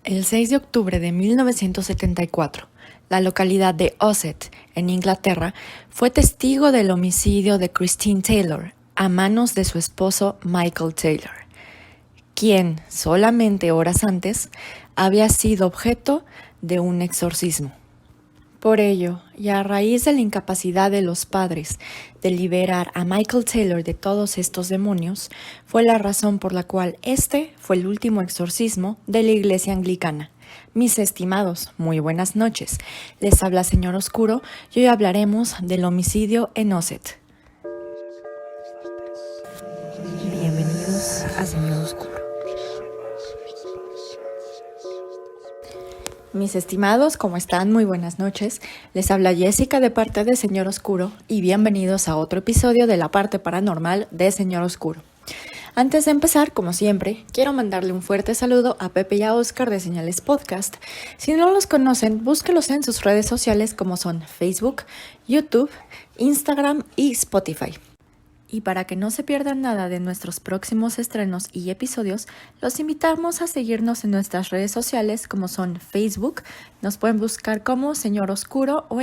El 6 de octubre de 1974, la localidad de Ossett, en Inglaterra, fue testigo del homicidio de Christine Taylor a manos de su esposo Michael Taylor, quien, solamente horas antes, había sido objeto de un exorcismo. Por ello, y a raíz de la incapacidad de los padres de liberar a Michael Taylor de todos estos demonios, fue la razón por la cual este fue el último exorcismo de la Iglesia Anglicana. Mis estimados, muy buenas noches. Les habla Señor Oscuro y hoy hablaremos del homicidio en Ossett. Bienvenidos a Señor Oscuro. Mis estimados, ¿cómo están? Muy buenas noches. Les habla Jessica de parte de Señor Oscuro y bienvenidos a otro episodio de la parte paranormal de Señor Oscuro. Antes de empezar, como siempre, quiero mandarle un fuerte saludo a Pepe y a Oscar de Señales Podcast. Si no los conocen, búsquenlos en sus redes sociales como son Facebook, YouTube, Instagram y Spotify. Y para que no se pierdan nada de nuestros próximos estrenos y episodios, los invitamos a seguirnos en nuestras redes sociales como son Facebook, nos pueden buscar como Señor Oscuro o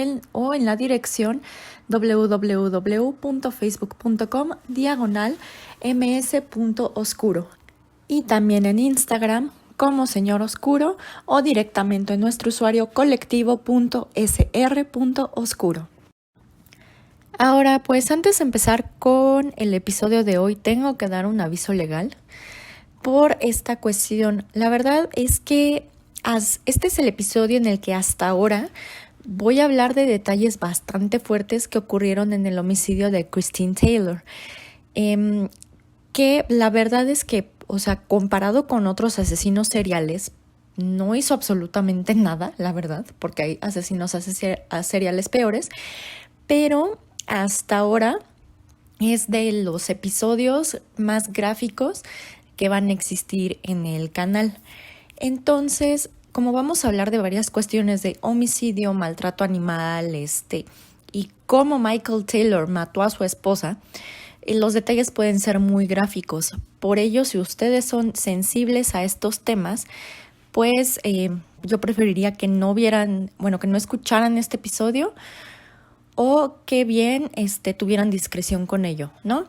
en la dirección www.facebook.com/ms.oscuro y también en Instagram como Señor Oscuro o directamente en nuestro usuario colectivo.sr.oscuro. Ahora, pues antes de empezar con el episodio de hoy, tengo que dar un aviso legal por esta cuestión. La verdad es que este es el episodio en el que hasta ahora voy a hablar de detalles bastante fuertes que ocurrieron en el homicidio de Christine Taylor. Que la verdad es que, comparado con otros asesinos seriales, no hizo absolutamente nada, la verdad, porque hay asesinos seriales peores, pero hasta ahora es de los episodios más gráficos que van a existir en el canal. Entonces, como vamos a hablar de varias cuestiones de homicidio, maltrato animal, y cómo Michael Taylor mató a su esposa, los detalles pueden ser muy gráficos. Por ello, si ustedes son sensibles a estos temas, pues yo preferiría que no escucharan este episodio, o que bien tuvieran discreción con ello, ¿no?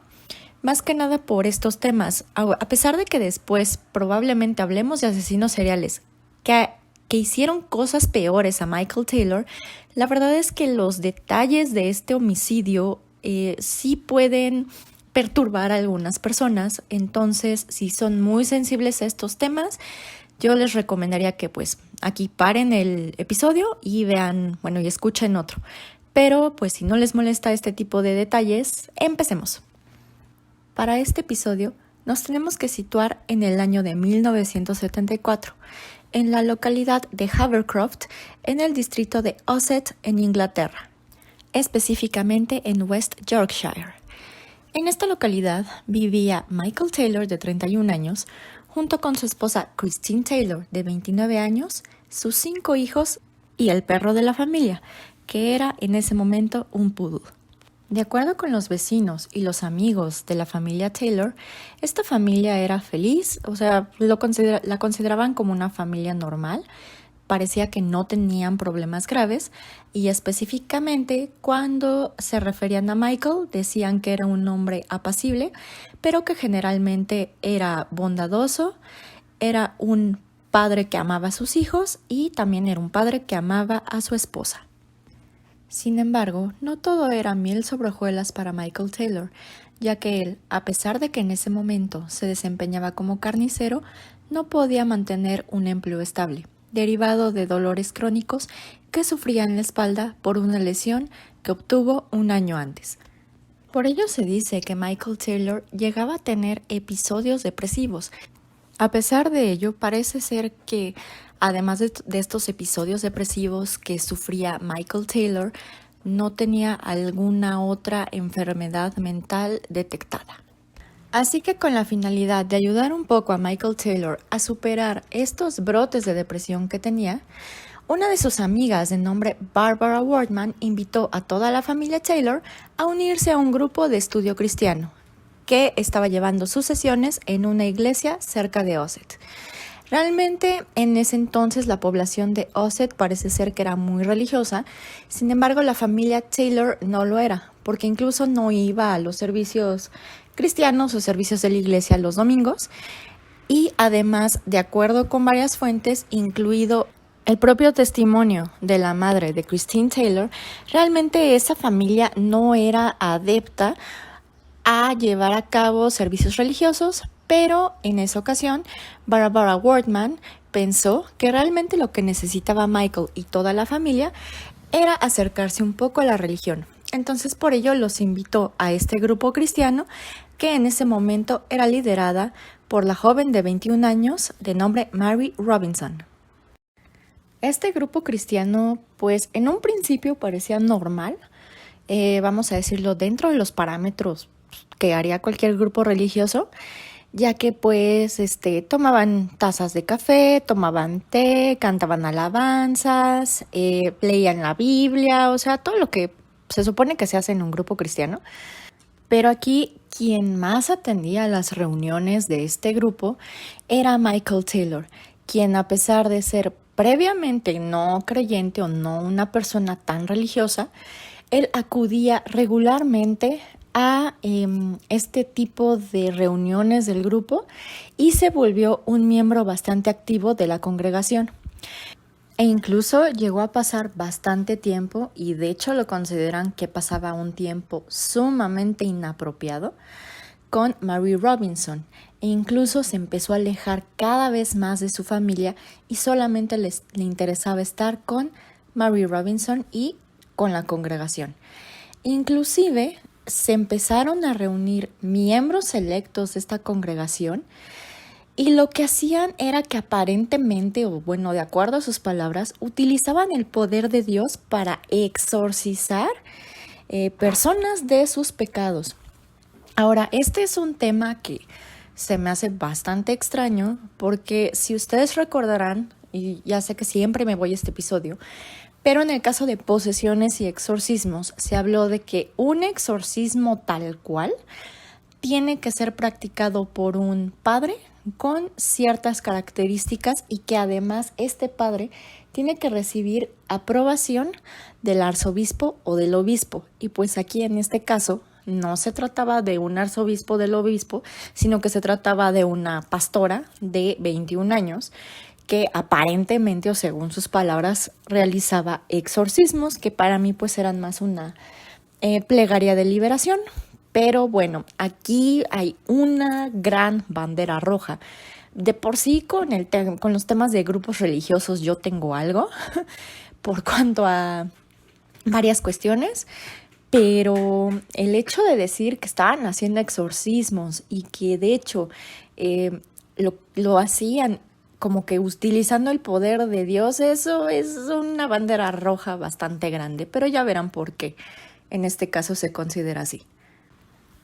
Más que nada por estos temas, a pesar de que después probablemente hablemos de asesinos seriales que hicieron cosas peores a Michael Taylor, la verdad es que los detalles de este homicidio sí pueden perturbar a algunas personas. Entonces, si son muy sensibles a estos temas, yo les recomendaría que pues aquí paren el episodio y vean, y escuchen otro. Pero pues si no les molesta este tipo de detalles, empecemos. Para este episodio nos tenemos que situar en el año de 1974, en la localidad de Havercroft, en el distrito de Ossett, en Inglaterra, específicamente en West Yorkshire. En esta localidad vivía Michael Taylor, de 31 años, junto con su esposa Christine Taylor, de 29 años, sus 5 hijos y el perro de la familia, que era en ese momento un poodle. De acuerdo con los vecinos y los amigos de la familia Taylor, esta familia era feliz, la consideraban como una familia normal, parecía que no tenían problemas graves y específicamente cuando se referían a Michael decían que era un hombre apacible, pero que generalmente era bondadoso, era un padre que amaba a sus hijos y también era un padre que amaba a su esposa. Sin embargo, no todo era miel sobre hojuelas para Michael Taylor, ya que él, a pesar de que en ese momento se desempeñaba como carnicero, no podía mantener un empleo estable, derivado de dolores crónicos que sufría en la espalda por una lesión que obtuvo un año antes. Por ello se dice que Michael Taylor llegaba a tener episodios depresivos. A pesar de ello, parece ser que además de estos episodios depresivos que sufría Michael Taylor, no tenía alguna otra enfermedad mental detectada. Así que con la finalidad de ayudar un poco a Michael Taylor a superar estos brotes de depresión que tenía, una de sus amigas de nombre Barbara Wardman invitó a toda la familia Taylor a unirse a un grupo de estudio cristiano que estaba llevando sus sesiones en una iglesia cerca de Ossett. Realmente en ese entonces la población de Osset parece ser que era muy religiosa, sin embargo la familia Taylor no lo era, porque incluso no iba a los servicios cristianos o servicios de la iglesia los domingos, y además, de acuerdo con varias fuentes, incluido el propio testimonio de la madre de Christine Taylor, realmente esa familia no era adepta a llevar a cabo servicios religiosos, pero en esa ocasión Barbara Wortman pensó que realmente lo que necesitaba Michael y toda la familia era acercarse un poco a la religión. Entonces por ello los invitó a este grupo cristiano que en ese momento era liderada por la joven de 21 años de nombre Mary Robinson. Este grupo cristiano pues en un principio parecía normal, vamos a decirlo dentro de los parámetros que haría cualquier grupo religioso, ya que pues tomaban tazas de café, tomaban té, cantaban alabanzas, leían la Biblia, o sea, todo lo que se supone que se hace en un grupo cristiano. Pero aquí quien más atendía a las reuniones de este grupo era Michael Taylor, quien a pesar de ser previamente no creyente o no una persona tan religiosa, él acudía regularmente a este tipo de reuniones del grupo y se volvió un miembro bastante activo de la congregación. E incluso llegó a pasar bastante tiempo, y de hecho lo consideran que pasaba un tiempo sumamente inapropiado, con Mary Robinson. E incluso se empezó a alejar cada vez más de su familia y solamente le interesaba estar con Mary Robinson y con la congregación. Inclusive se empezaron a reunir miembros selectos de esta congregación y lo que hacían era que aparentemente, o bueno, de acuerdo a sus palabras, utilizaban el poder de Dios para exorcizar personas de sus pecados. Ahora, este es un tema que se me hace bastante extraño porque si ustedes recordarán, y ya sé que siempre me voy a este episodio, pero en el caso de posesiones y exorcismos se habló de que un exorcismo tal cual tiene que ser practicado por un padre con ciertas características y que además este padre tiene que recibir aprobación del arzobispo o del obispo. Y pues aquí en este caso no se trataba de un arzobispo del obispo, sino que se trataba de una pastora de 21 años que aparentemente o según sus palabras realizaba exorcismos que para mí pues eran más una plegaria de liberación. Pero bueno, aquí hay una gran bandera roja. De por sí con los temas de grupos religiosos yo tengo algo por cuanto a varias cuestiones, pero el hecho de decir que estaban haciendo exorcismos y que de hecho lo hacían como que utilizando el poder de Dios, eso es una bandera roja bastante grande, pero ya verán por qué en este caso se considera así.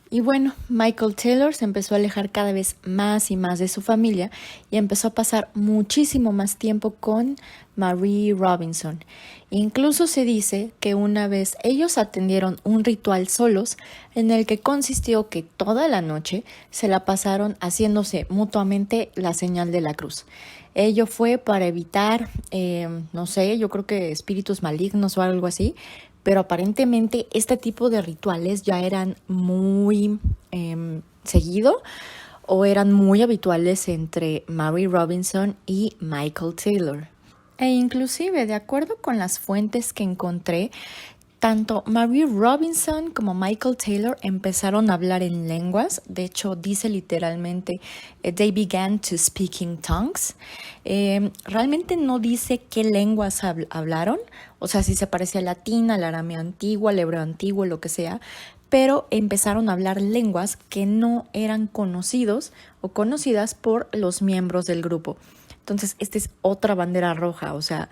Y bueno, Michael Taylor se empezó a alejar cada vez más y más de su familia y empezó a pasar muchísimo más tiempo con Mary Robinson. Incluso se dice que una vez ellos atendieron un ritual solos en el que consistió que toda la noche se la pasaron haciéndose mutuamente la señal de la cruz. Ello fue para evitar, no sé, yo creo que espíritus malignos o algo así, pero aparentemente este tipo de rituales ya eran muy seguido o eran muy habituales entre Mary Robinson y Michael Taylor. E inclusive, de acuerdo con las fuentes que encontré, tanto Mary Robinson como Michael Taylor empezaron a hablar en lenguas. De hecho, dice literalmente, they began to speak in tongues. Realmente no dice qué lenguas hablaron, o sea, si se parecía al latín, al arameo antiguo, al hebreo antiguo, lo que sea, pero empezaron a hablar lenguas que no eran conocidos o conocidas por los miembros del grupo. Entonces, esta es otra bandera roja, o sea,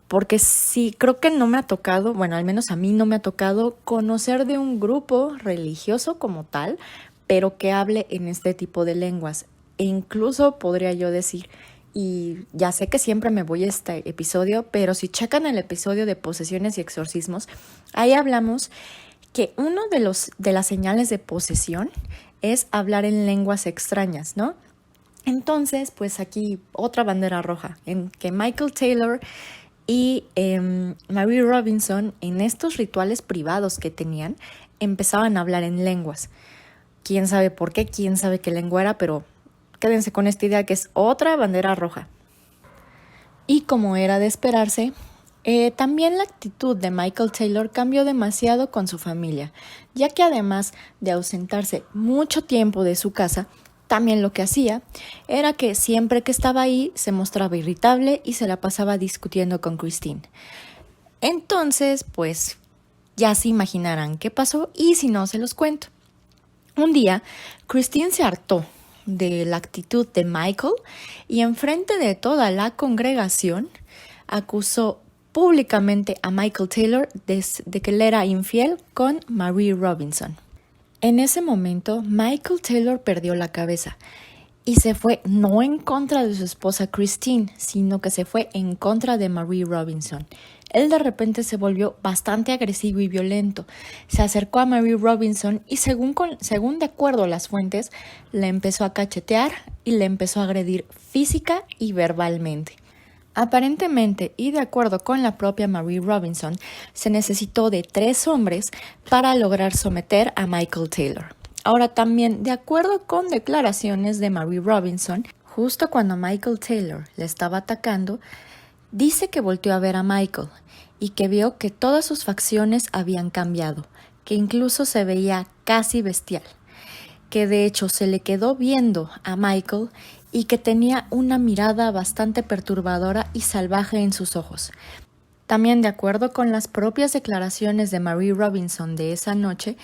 porque sí, creo que no me ha tocado, bueno, al menos a mí no me ha tocado conocer de un grupo religioso como tal, pero que hable en este tipo de lenguas. E incluso podría yo decir, y ya sé que siempre me voy a este episodio, pero si checan el episodio de posesiones y exorcismos, ahí hablamos que uno de las señales de posesión es hablar en lenguas extrañas, ¿no? Entonces, pues aquí otra bandera roja, en que Michael Taylor y Mary Robinson, en estos rituales privados que tenían, empezaban a hablar en lenguas. Quién sabe por qué, quién sabe qué lengua era, pero quédense con esta idea que es otra bandera roja. Y como era de esperarse, también la actitud de Michael Taylor cambió demasiado con su familia, ya que además de ausentarse mucho tiempo de su casa, también lo que hacía era que siempre que estaba ahí se mostraba irritable y se la pasaba discutiendo con Christine. Entonces, pues ya se imaginarán qué pasó y si no se los cuento. Un día, Christine se hartó de la actitud de Michael y enfrente de toda la congregación acusó públicamente a Michael Taylor de que él era infiel con Mary Robinson. En ese momento, Michael Taylor perdió la cabeza y se fue no en contra de su esposa Christine, sino que se fue en contra de Mary Robinson. Él de repente se volvió bastante agresivo y violento. Se acercó a Mary Robinson y según de acuerdo a las fuentes, le empezó a cachetear y le empezó a agredir física y verbalmente. Aparentemente, y de acuerdo con la propia Mary Robinson, se necesitó de 3 hombres para lograr someter a Michael Taylor. Ahora también, de acuerdo con declaraciones de Mary Robinson, justo cuando Michael Taylor le estaba atacando, dice que volteó a ver a Michael y que vio que todas sus facciones habían cambiado, que incluso se veía casi bestial, que de hecho se le quedó viendo a Michael y que tenía una mirada bastante perturbadora y salvaje en sus ojos. También de acuerdo con las propias declaraciones de Mary Robinson de esa noche,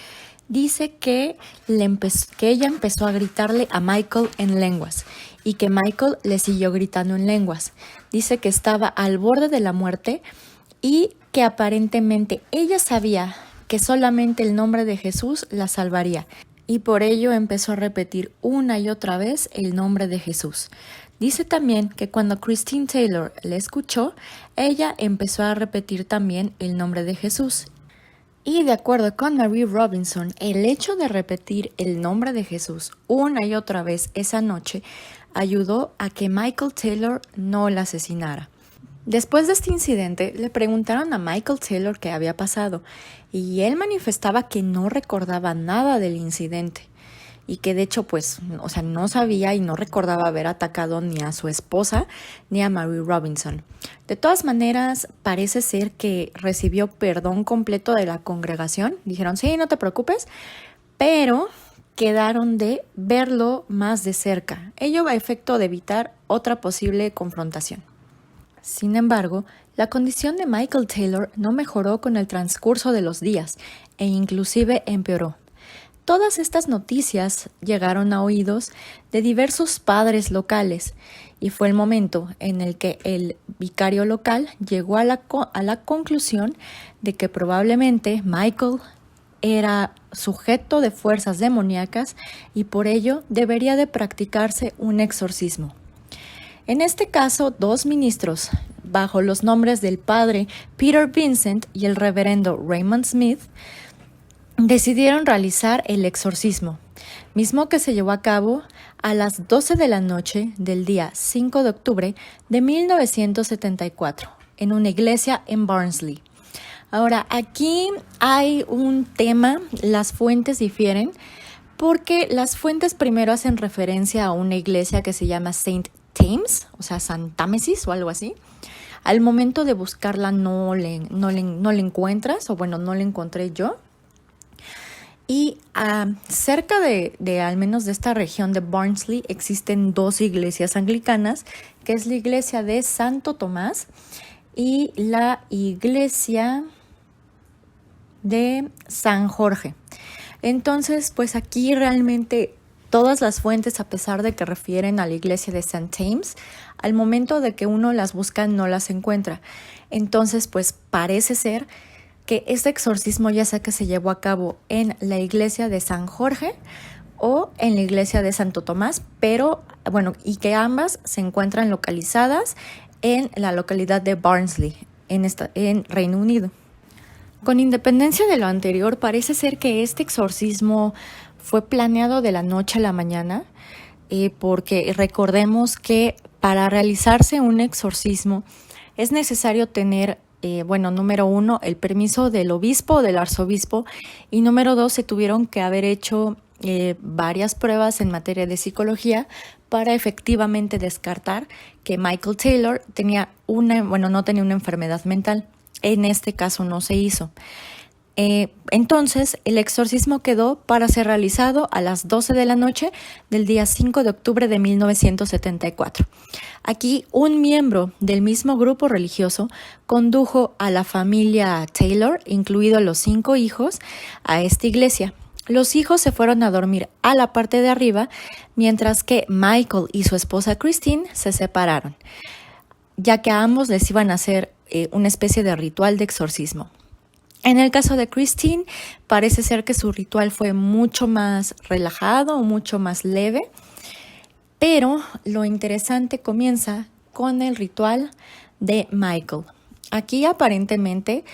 dice que ella empezó a gritarle a Michael en lenguas y que Michael le siguió gritando en lenguas. Dice que estaba al borde de la muerte y que aparentemente ella sabía que solamente el nombre de Jesús la salvaría y por ello empezó a repetir una y otra vez el nombre de Jesús. Dice también que cuando Christine Taylor le escuchó, ella empezó a repetir también el nombre de Jesús. Y de acuerdo con Mary Robinson, el hecho de repetir el nombre de Jesús una y otra vez esa noche ayudó a que Michael Taylor no la asesinara. Después de este incidente, le preguntaron a Michael Taylor qué había pasado y él manifestaba que no recordaba nada del incidente y que de hecho no sabía y no recordaba haber atacado ni a su esposa ni a Mary Robinson. De todas maneras, parece ser que recibió perdón completo de la congregación. Dijeron, sí, no te preocupes, pero quedaron de verlo más de cerca. Ello a efecto de evitar otra posible confrontación. Sin embargo, la condición de Michael Taylor no mejoró con el transcurso de los días e inclusive empeoró. Todas estas noticias llegaron a oídos de diversos padres locales y fue el momento en el que el vicario local llegó a la conclusión de que probablemente Michael era sujeto de fuerzas demoníacas y por ello debería de practicarse un exorcismo. En este caso, 2 ministros, bajo los nombres del padre Peter Vincent y el reverendo Raymond Smith, decidieron realizar el exorcismo, mismo que se llevó a cabo a las 12 de la noche del día 5 de octubre de 1974, en una iglesia en Barnsley. Ahora, aquí hay un tema, las fuentes difieren, porque las fuentes primero hacen referencia a una iglesia que se llama St. Thames, o sea, San Támesis o algo así. Al momento de buscarla no le encuentras, o bueno, no la encontré yo. Y cerca de al menos de esta región de Barnsley existen 2 iglesias anglicanas, que es la iglesia de Santo Tomás y la iglesia de San Jorge. Entonces, pues aquí realmente todas las fuentes, a pesar de que refieren a la iglesia de St. Thames, al momento de que uno las busca no las encuentra. Entonces, pues parece ser que este exorcismo ya sea que se llevó a cabo en la iglesia de San Jorge o en la iglesia de Santo Tomás, pero bueno, y que ambas se encuentran localizadas en la localidad de Barnsley, en Reino Unido. Con independencia de lo anterior, parece ser que este exorcismo fue planeado de la noche a la mañana. porque recordemos que para realizarse un exorcismo es necesario tener, número 1, el permiso del obispo o del arzobispo, y número 2, se tuvieron que haber hecho varias pruebas en materia de psicología para efectivamente descartar que Michael Taylor no tenía una enfermedad mental. En este caso no se hizo. Entonces, el exorcismo quedó para ser realizado a las 12 de la noche del día 5 de octubre de 1974. Aquí, un miembro del mismo grupo religioso condujo a la familia Taylor, incluidos los 5 hijos, a esta iglesia. Los hijos se fueron a dormir a la parte de arriba, mientras que Michael y su esposa Christine se separaron, ya que a ambos les iban a hacer una especie de ritual de exorcismo. En el caso de Christine, parece ser que su ritual fue mucho más relajado, mucho más leve, pero lo interesante comienza con el ritual de Michael. Aquí aparentemente,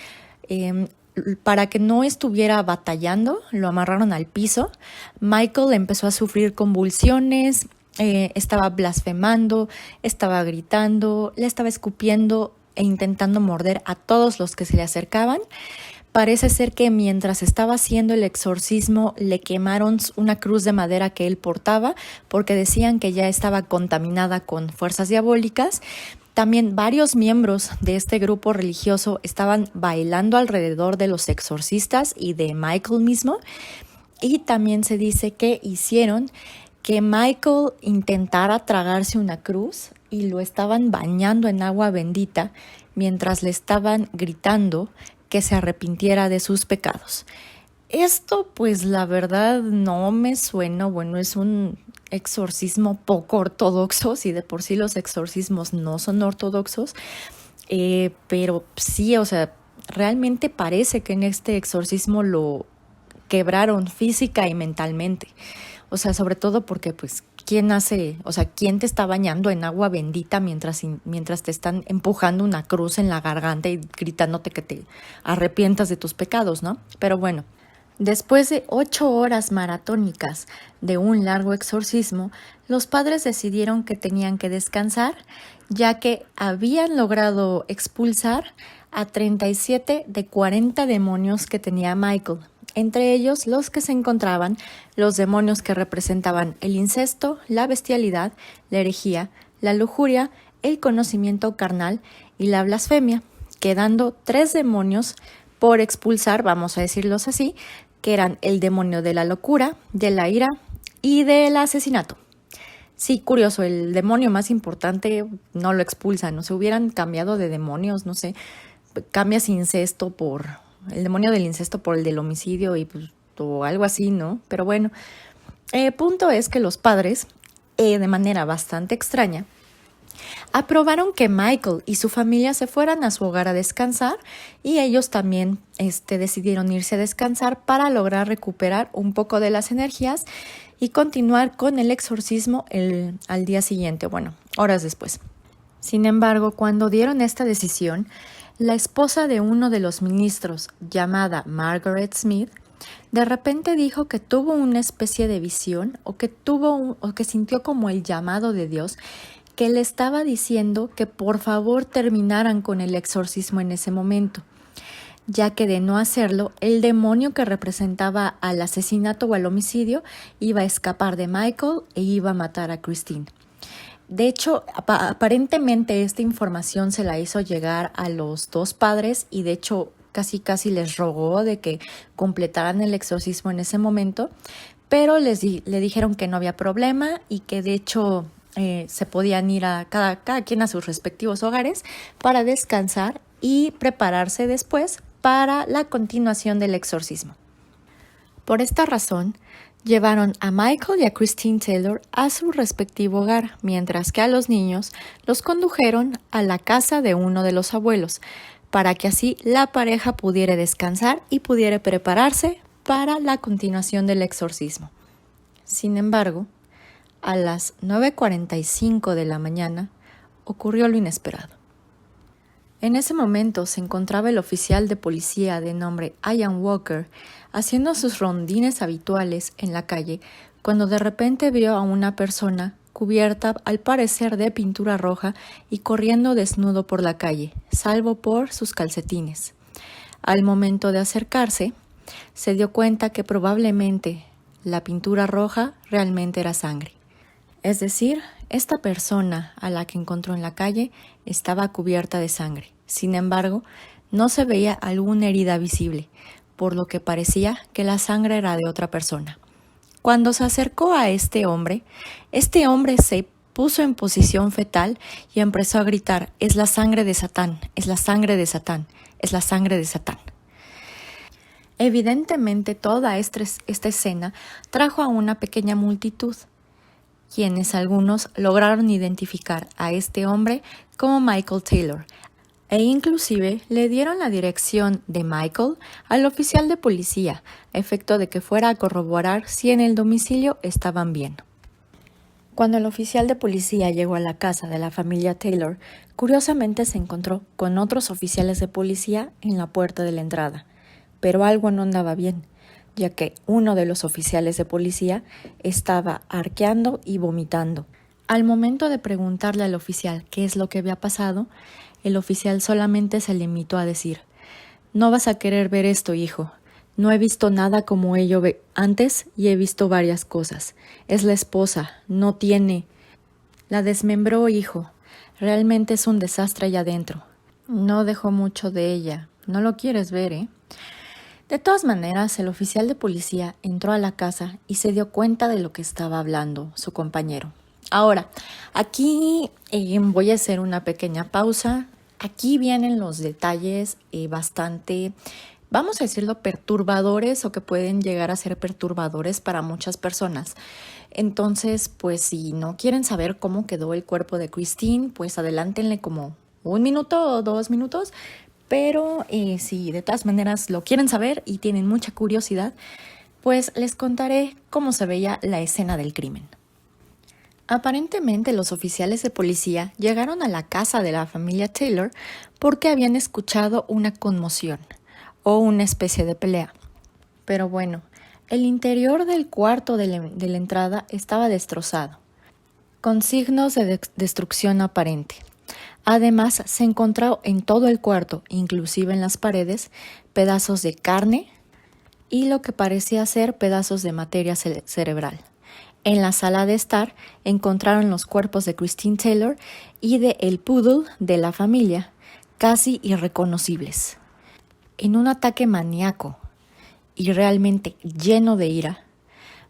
para que no estuviera batallando, lo amarraron al piso. Michael empezó a sufrir convulsiones, estaba blasfemando, estaba gritando, le estaba escupiendo e intentando morder a todos los que se le acercaban. Parece ser que mientras estaba haciendo el exorcismo le quemaron una cruz de madera que él portaba porque decían que ya estaba contaminada con fuerzas diabólicas. También varios miembros de este grupo religioso estaban bailando alrededor de los exorcistas y de Michael mismo. Y también se dice que hicieron que Michael intentara tragarse una cruz y lo estaban bañando en agua bendita mientras le estaban gritando que se arrepintiera de sus pecados. Esto, pues la verdad no me suena, es un exorcismo poco ortodoxo, si de por sí los exorcismos no son ortodoxos, pero sí, realmente parece que en este exorcismo lo quebraron física y mentalmente. Sobre todo porque, pues, ¿quién te está bañando en agua bendita mientras te están empujando una cruz en la garganta y gritándote que te arrepientas de tus pecados, ¿no? Pero bueno, después de 8 horas maratónicas de un largo exorcismo, los padres decidieron que tenían que descansar, ya que habían logrado expulsar a 37 de 40 demonios que tenía Michael. Entre ellos los que se encontraban los demonios que representaban el incesto, la bestialidad, la herejía, la lujuria, el conocimiento carnal y la blasfemia, quedando 3 demonios por expulsar, vamos a decirlos así, que eran el demonio de la locura, de la ira y del asesinato. Sí, curioso, el demonio más importante no lo expulsan, no se hubieran cambiado de demonios, no sé, cambias incesto por el demonio del incesto por el del homicidio o algo así, ¿no? Pero bueno, punto es que los padres, de manera bastante extraña, aprobaron que Michael y su familia se fueran a su hogar a descansar y ellos también decidieron irse a descansar para lograr recuperar un poco de las energías y continuar con el exorcismo al día siguiente, horas después. Sin embargo, cuando dieron esta decisión, la esposa de uno de los ministros, llamada Margaret Smith, de repente dijo que tuvo una especie de visión o que sintió como el llamado de Dios que le estaba diciendo que por favor terminaran con el exorcismo en ese momento, ya que de no hacerlo, el demonio que representaba al asesinato o al homicidio iba a escapar de Michael e iba a matar a Christine. De hecho, aparentemente esta información se la hizo llegar a los 2 padres y de hecho casi les rogó de que completaran el exorcismo en ese momento, pero le dijeron que no había problema y que de hecho se podían ir a cada quien a sus respectivos hogares para descansar y prepararse después para la continuación del exorcismo. Por esta razón, llevaron a Michael y a Christine Taylor a su respectivo hogar, mientras que a los niños los condujeron a la casa de uno de los abuelos, para que así la pareja pudiera descansar y pudiera prepararse para la continuación del exorcismo. Sin embargo, a las 9:45 de la mañana ocurrió lo inesperado. En ese momento se encontraba el oficial de policía de nombre Ian Walker haciendo sus rondines habituales en la calle cuando de repente vio a una persona cubierta al parecer de pintura roja y corriendo desnudo por la calle, salvo por sus calcetines. Al momento de acercarse, se dio cuenta que probablemente la pintura roja realmente era sangre. Es decir, esta persona a la que encontró en la calle estaba cubierta de sangre. Sin embargo, no se veía alguna herida visible, por lo que parecía que la sangre era de otra persona. Cuando se acercó a este hombre se puso en posición fetal y empezó a gritar: «Es la sangre de Satán, es la sangre de Satán, es la sangre de Satán». Evidentemente, toda esta escena trajo a una pequeña multitud, quienes algunos lograron identificar a este hombre como Michael Taylor, e inclusive le dieron la dirección de Michael al oficial de policía, a efecto de que fuera a corroborar si en el domicilio estaban bien. Cuando el oficial de policía llegó a la casa de la familia Taylor, curiosamente se encontró con otros oficiales de policía en la puerta de la entrada, pero algo no andaba bien, ya que uno de los oficiales de policía estaba arqueando y vomitando. Al momento de preguntarle al oficial qué es lo que había pasado, el oficial solamente se limitó a decir: «No vas a querer ver esto, hijo. No he visto nada como ello antes y he visto varias cosas. Es la esposa, no tiene. La desmembró, hijo. Realmente es un desastre allá adentro. No dejó mucho de ella. No lo quieres ver, ¿eh?» De todas maneras, el oficial de policía entró a la casa y se dio cuenta de lo que estaba hablando su compañero. Ahora, aquí voy a hacer una pequeña pausa. Aquí vienen los detalles bastante, vamos a decirlo, perturbadores, o que pueden llegar a ser perturbadores para muchas personas. Entonces, pues si no quieren saber cómo quedó el cuerpo de Christine, pues adelántenle como 1 minuto o 2 minutos. Pero si de todas maneras lo quieren saber y tienen mucha curiosidad, pues les contaré cómo se veía la escena del crimen. Aparentemente, los oficiales de policía llegaron a la casa de la familia Taylor porque habían escuchado una conmoción o una especie de pelea. Pero bueno, el interior del cuarto de la entrada estaba destrozado, con signos de destrucción aparente. Además, se encontró en todo el cuarto, inclusive en las paredes, pedazos de carne y lo que parecía ser pedazos de materia cerebral. En la sala de estar encontraron los cuerpos de Christine Taylor y de el poodle de la familia, casi irreconocibles. En un ataque maníaco y realmente lleno de ira,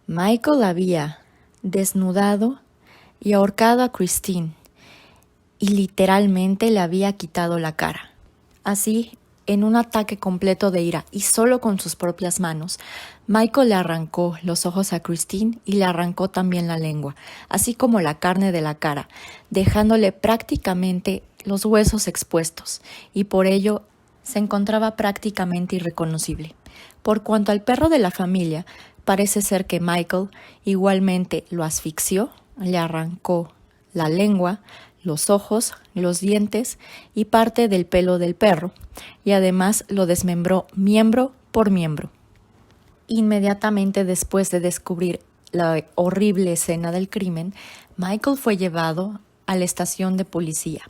Michael había desnudado y ahorcado a Christine y literalmente le había quitado la cara. Así, en un ataque completo de ira y solo con sus propias manos, Michael le arrancó los ojos a Christine y le arrancó también la lengua, así como la carne de la cara, dejándole prácticamente los huesos expuestos, y por ello se encontraba prácticamente irreconocible. Por cuanto al perro de la familia, parece ser que Michael igualmente lo asfixió, le arrancó la lengua, los ojos, los dientes y parte del pelo del perro, y además lo desmembró miembro por miembro. Inmediatamente después de descubrir la horrible escena del crimen, Michael fue llevado a la estación de policía,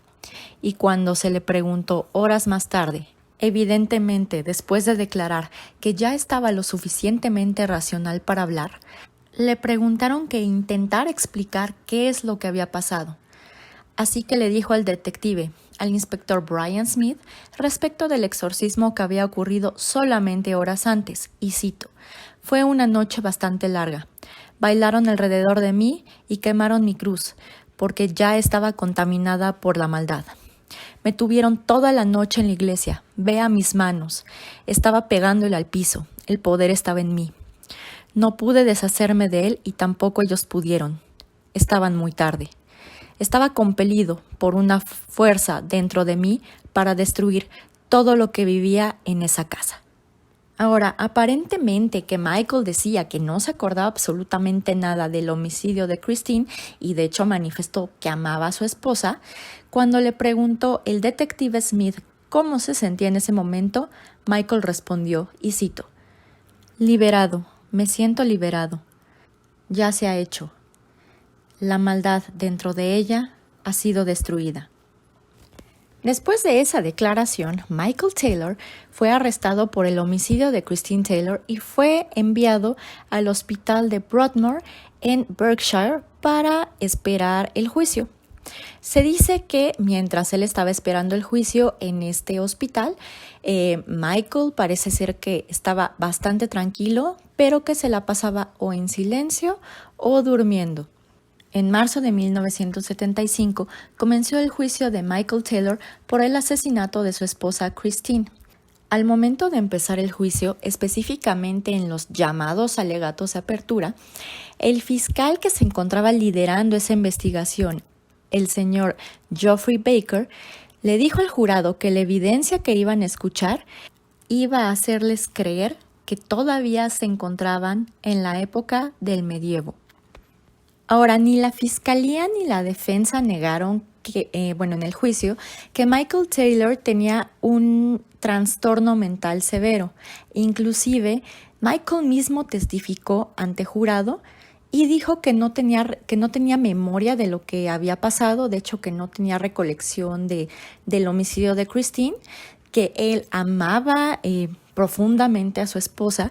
y cuando se le preguntó horas más tarde, evidentemente después de declarar que ya estaba lo suficientemente racional para hablar, le preguntaron que intentara explicar qué es lo que había pasado. Así que le dijo al detective, al inspector Brian Smith, respecto del exorcismo que había ocurrido solamente horas antes, y cito: «Fue una noche bastante larga. Bailaron alrededor de mí y quemaron mi cruz, porque ya estaba contaminada por la maldad. Me tuvieron toda la noche en la iglesia. Vea mis manos. Estaba pegándole al piso. El poder estaba en mí. No pude deshacerme de él y tampoco ellos pudieron. Estaban muy tarde. Estaba compelido por una fuerza dentro de mí para destruir todo lo que vivía en esa casa». Ahora, aparentemente que Michael decía que no se acordaba absolutamente nada del homicidio de Christine y de hecho manifestó que amaba a su esposa, cuando le preguntó el detective Smith cómo se sentía en ese momento, Michael respondió, y cito: «Liberado, me siento liberado. ya se ha hecho. La maldad dentro de ella ha sido destruida. Después de esa declaración, Michael Taylor fue arrestado por el homicidio de Christine Taylor y fue enviado al hospital de Broadmoor en Berkshire para esperar el juicio. Se dice que mientras él estaba esperando el juicio en este hospital, Michael parece ser que estaba bastante tranquilo, pero que se la pasaba o en silencio o durmiendo. En marzo de 1975 comenzó el juicio de Michael Taylor por el asesinato de su esposa Christine. Al momento de empezar el juicio, específicamente en los llamados alegatos de apertura, el fiscal que se encontraba liderando esa investigación, el señor Geoffrey Baker, le dijo al jurado que la evidencia que iban a escuchar iba a hacerles creer que todavía se encontraban en la época del medievo. Ahora, ni la fiscalía ni la defensa negaron que, en el juicio, que Michael Taylor tenía un trastorno mental severo. Inclusive, Michael mismo testificó ante jurado y dijo que no tenía memoria de lo que había pasado, de hecho que no tenía recolección del homicidio de Christine, que él amaba profundamente a su esposa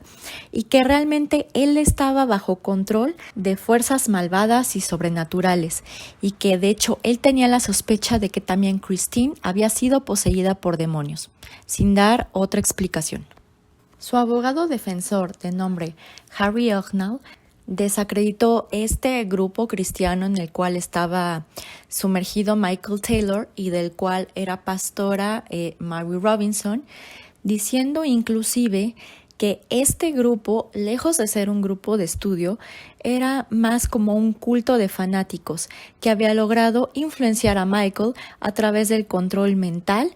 y que realmente él estaba bajo control de fuerzas malvadas y sobrenaturales y que de hecho él tenía la sospecha de que también Christine había sido poseída por demonios, sin dar otra explicación. Su abogado defensor de nombre Harry Ognall desacreditó este grupo cristiano en el cual estaba sumergido Michael Taylor y del cual era pastora Mary Robinson, diciendo inclusive que este grupo, lejos de ser un grupo de estudio, era más como un culto de fanáticos que había logrado influenciar a Michael a través del control mental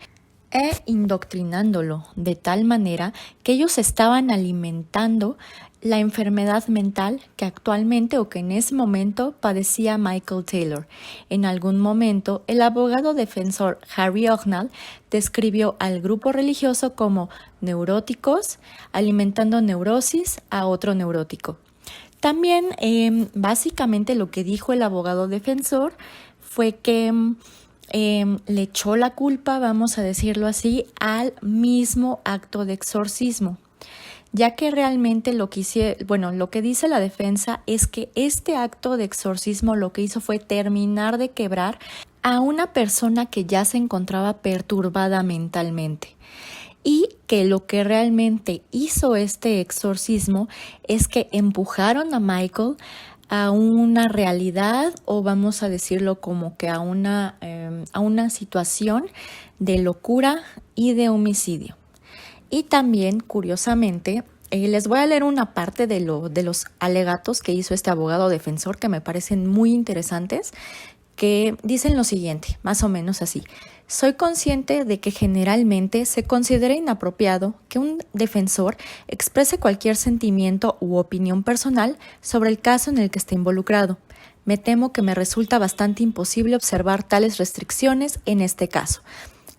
e indoctrinándolo de tal manera que ellos estaban alimentando la enfermedad mental que actualmente o que en ese momento padecía Michael Taylor. En algún momento, el abogado defensor Harry Ognall describió al grupo religioso como neuróticos, alimentando neurosis a otro neurótico. También, básicamente lo que dijo el abogado defensor fue que le echó la culpa, vamos a decirlo así, al mismo acto de exorcismo, ya que realmente lo que dice la defensa es que este acto de exorcismo lo que hizo fue terminar de quebrar a una persona que ya se encontraba perturbada mentalmente. Y que lo que realmente hizo este exorcismo es que empujaron a Michael a una realidad, o vamos a decirlo como que a una situación de locura y de homicidio. Y también, curiosamente, les voy a leer una parte de los alegatos que hizo este abogado defensor que me parecen muy interesantes, que dicen lo siguiente, más o menos así. Soy consciente de que generalmente se considera inapropiado que un defensor exprese cualquier sentimiento u opinión personal sobre el caso en el que esté involucrado. Me temo que me resulta bastante imposible observar tales restricciones en este caso.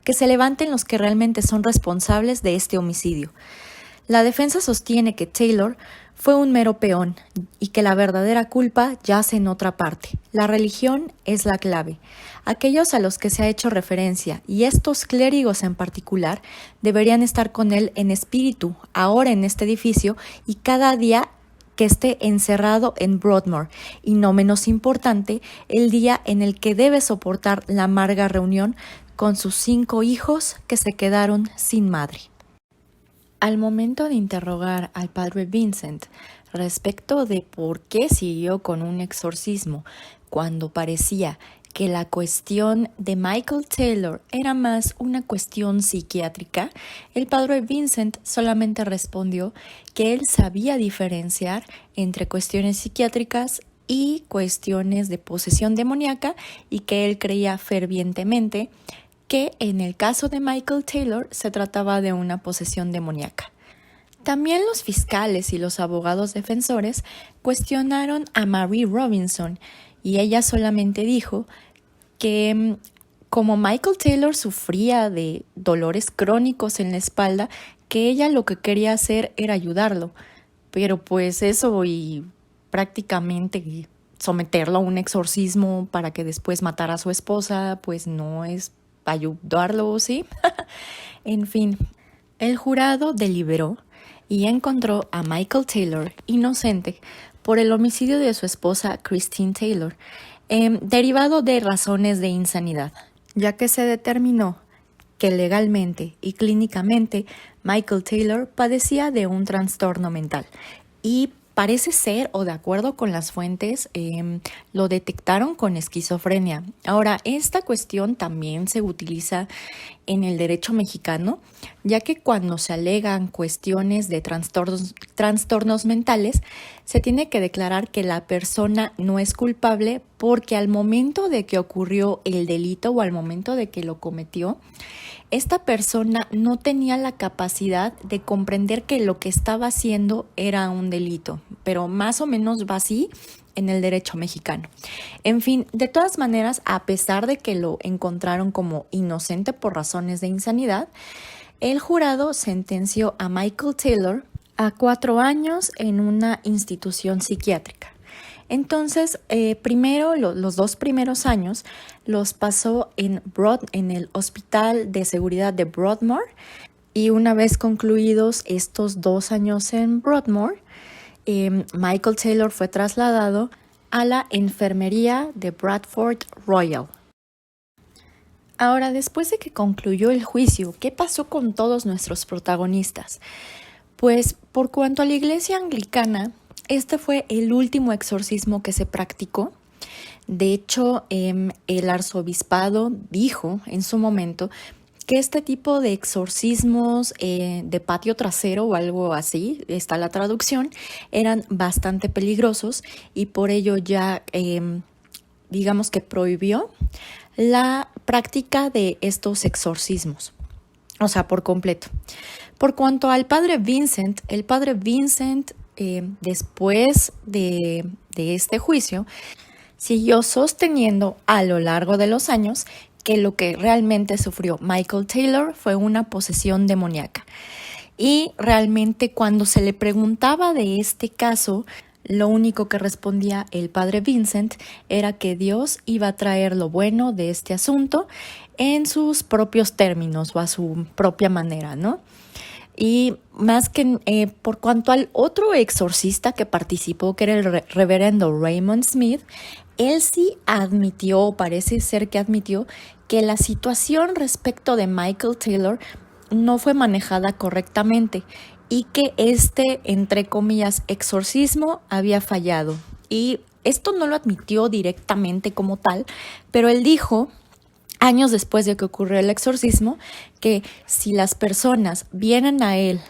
Que se levanten los que realmente son responsables de este homicidio. La defensa sostiene que Taylor fue un mero peón y que la verdadera culpa yace en otra parte. La religión es la clave. Aquellos a los que se ha hecho referencia, y estos clérigos en particular, deberían estar con él en espíritu, ahora en este edificio y cada día que esté encerrado en Broadmoor, y no menos importante, el día en el que debe soportar la amarga reunión con sus 5 hijos que se quedaron sin madre. Al momento de interrogar al padre Vincent respecto de por qué siguió con un exorcismo cuando parecía que la cuestión de Michael Taylor era más una cuestión psiquiátrica, el padre Vincent solamente respondió que él sabía diferenciar entre cuestiones psiquiátricas y cuestiones de posesión demoníaca y que él creía fervientemente que en el caso de Michael Taylor se trataba de una posesión demoníaca. También los fiscales y los abogados defensores cuestionaron a Mary Robinson y ella solamente dijo que como Michael Taylor sufría de dolores crónicos en la espalda, que ella lo que quería hacer era ayudarlo, pero pues eso y prácticamente someterlo a un exorcismo para que después matara a su esposa, pues no es ayudarlo, ¿sí? En fin, el jurado deliberó y encontró a Michael Taylor inocente por el homicidio de su esposa Christine Taylor, derivado de razones de insanidad, ya que se determinó que legalmente y clínicamente Michael Taylor padecía de un trastorno mental y parece ser, o de acuerdo con las fuentes, lo detectaron con esquizofrenia. Ahora, esta cuestión también se utiliza en el derecho mexicano, ya que cuando se alegan cuestiones de trastornos mentales, se tiene que declarar que la persona no es culpable porque al momento de que ocurrió el delito o al momento de que lo cometió, esta persona no tenía la capacidad de comprender que lo que estaba haciendo era un delito, pero más o menos va así en el derecho mexicano. En fin, de todas maneras, a pesar de que lo encontraron como inocente por razones de insanidad, el jurado sentenció a Michael Taylor a 4 años en una institución psiquiátrica. Entonces, primero, los 2 primeros años los pasó en el Hospital de Seguridad de Broadmoor, y una vez concluidos estos 2 años en Broadmoor, Michael Taylor fue trasladado a la enfermería de Bradford Royal. Ahora, después de que concluyó el juicio, ¿qué pasó con todos nuestros protagonistas? Pues, por cuanto a la iglesia anglicana, este fue el último exorcismo que se practicó. De hecho, el arzobispado dijo en su momento que este tipo de exorcismos de patio trasero o algo así, está la traducción, eran bastante peligrosos y por ello ya, digamos que prohibió la práctica de estos exorcismos, o sea, por completo. Por cuanto al padre Vincent, después de este juicio, siguió sosteniendo a lo largo de los años que lo que realmente sufrió Michael Taylor fue una posesión demoníaca. Y realmente cuando se le preguntaba de este caso, lo único que respondía el padre Vincent era que Dios iba a traer lo bueno de este asunto en sus propios términos o a su propia manera, ¿no? Y más que por cuanto al otro exorcista que participó, que era el reverendo Raymond Smith, él sí admitió, parece ser que admitió, que la situación respecto de Michael Taylor no fue manejada correctamente y que entre comillas, exorcismo había fallado. Y esto no lo admitió directamente como tal, pero él dijo, años después de que ocurrió el exorcismo, que si las personas vienen a él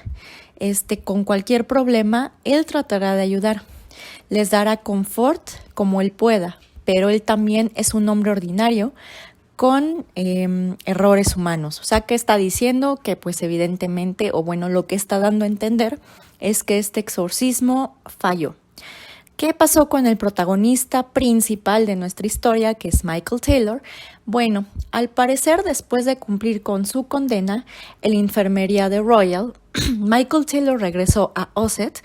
con cualquier problema, él tratará de ayudar. Les dará confort como él pueda, pero él también es un hombre ordinario con errores humanos. O sea, que está diciendo que pues evidentemente, o bueno, lo que está dando a entender es que este exorcismo falló. ¿Qué pasó con el protagonista principal de nuestra historia, que es Michael Taylor? Bueno, al parecer, después de cumplir con su condena en la enfermería de Royal, Michael Taylor regresó a Ossett,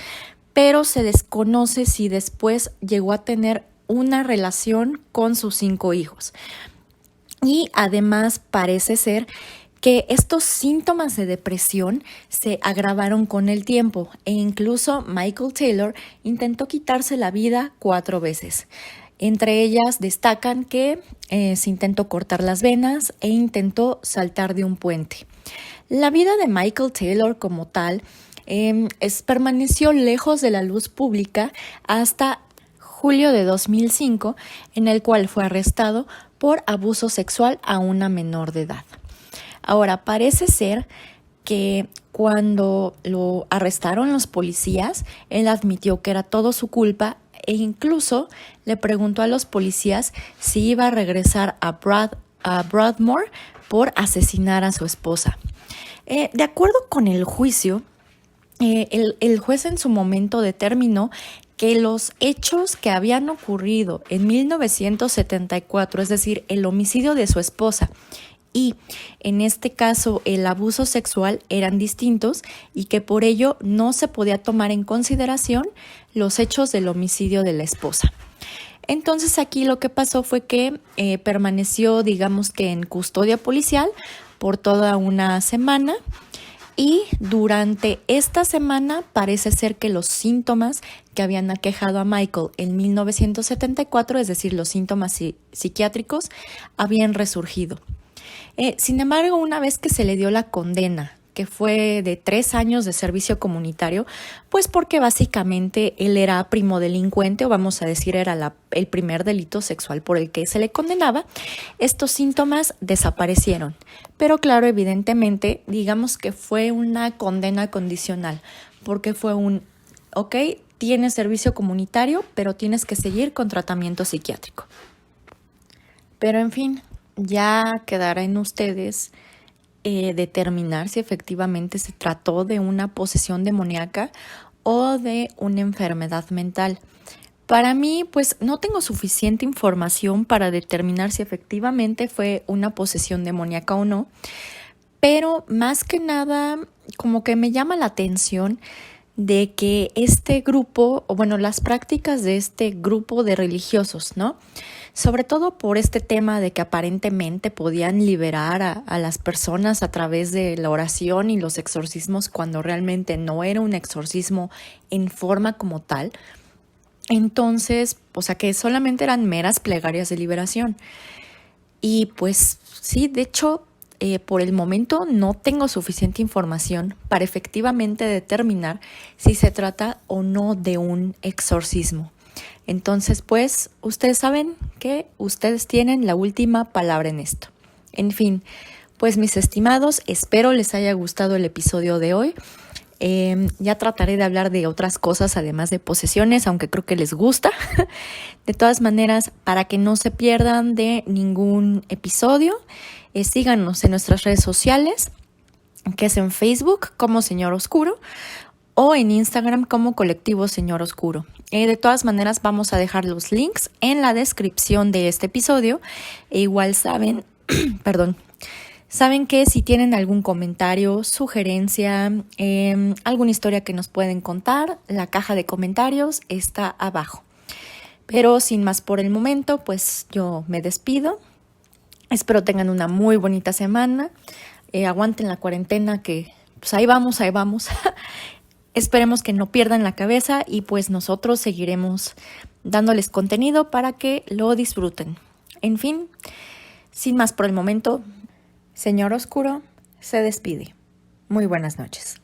pero se desconoce si después llegó a tener una relación con sus 5 hijos. Y además parece ser que estos síntomas de depresión se agravaron con el tiempo e incluso Michael Taylor intentó quitarse la vida 4 veces. Entre ellas destacan que se intentó cortar las venas e intentó saltar de un puente. La vida de Michael Taylor como tal permaneció lejos de la luz pública hasta julio de 2005, en el cual fue arrestado por abuso sexual a una menor de edad. Ahora, parece ser que cuando lo arrestaron los policías, él admitió que era todo su culpa e incluso le preguntó a los policías si iba a regresar a Broadmoor por asesinar a su esposa. De acuerdo con el juicio, el juez en su momento determinó que los hechos que habían ocurrido en 1974, es decir, el homicidio de su esposa y en este caso el abuso sexual eran distintos y que por ello no se podía tomar en consideración los hechos del homicidio de la esposa. Entonces aquí lo que pasó fue que permaneció, digamos que en custodia policial por toda una semana. Y durante esta semana parece ser que los síntomas que habían aquejado a Michael en 1974, es decir, los síntomas psiquiátricos, habían resurgido. Sin embargo, una vez que se le dio la condena, que fue de 3 años de servicio comunitario, pues porque básicamente él era primo delincuente, o vamos a decir era el primer delito sexual por el que se le condenaba, estos síntomas desaparecieron. Pero claro, evidentemente, digamos que fue una condena condicional, porque fue ok, tienes servicio comunitario, pero tienes que seguir con tratamiento psiquiátrico. Pero en fin, ya quedará en ustedes determinar si efectivamente se trató de una posesión demoníaca o de una enfermedad mental. Para mí, pues no tengo suficiente información para determinar si efectivamente fue una posesión demoníaca o no, pero más que nada como que me llama la atención de que este grupo, o bueno, las prácticas de este grupo de religiosos, ¿no? Sobre todo por este tema de que aparentemente podían liberar a las personas a través de la oración y los exorcismos cuando realmente no era un exorcismo en forma como tal. Entonces, o sea que solamente eran meras plegarias de liberación. Y pues sí, de hecho, por el momento no tengo suficiente información para efectivamente determinar si se trata o no de un exorcismo. Entonces, pues, ustedes saben que ustedes tienen la última palabra en esto. En fin, pues mis estimados, espero les haya gustado el episodio de hoy. Ya trataré de hablar de otras cosas además de posesiones, aunque creo que les gusta. De todas maneras, para que no se pierdan de ningún episodio, síganos en nuestras redes sociales, que es en Facebook como Señor Oscuro o en Instagram como Colectivo Señor Oscuro. De todas maneras, vamos a dejar los links en la descripción de este episodio. E igual saben, saben que si tienen algún comentario, sugerencia, alguna historia que nos pueden contar, la caja de comentarios está abajo. Pero sin más por el momento, pues yo me despido. Espero tengan una muy bonita semana. Aguanten la cuarentena que pues ahí vamos. Esperemos que no pierdan la cabeza y pues nosotros seguiremos dándoles contenido para que lo disfruten. En fin, sin más por el momento, Señor Oscuro se despide. Muy buenas noches.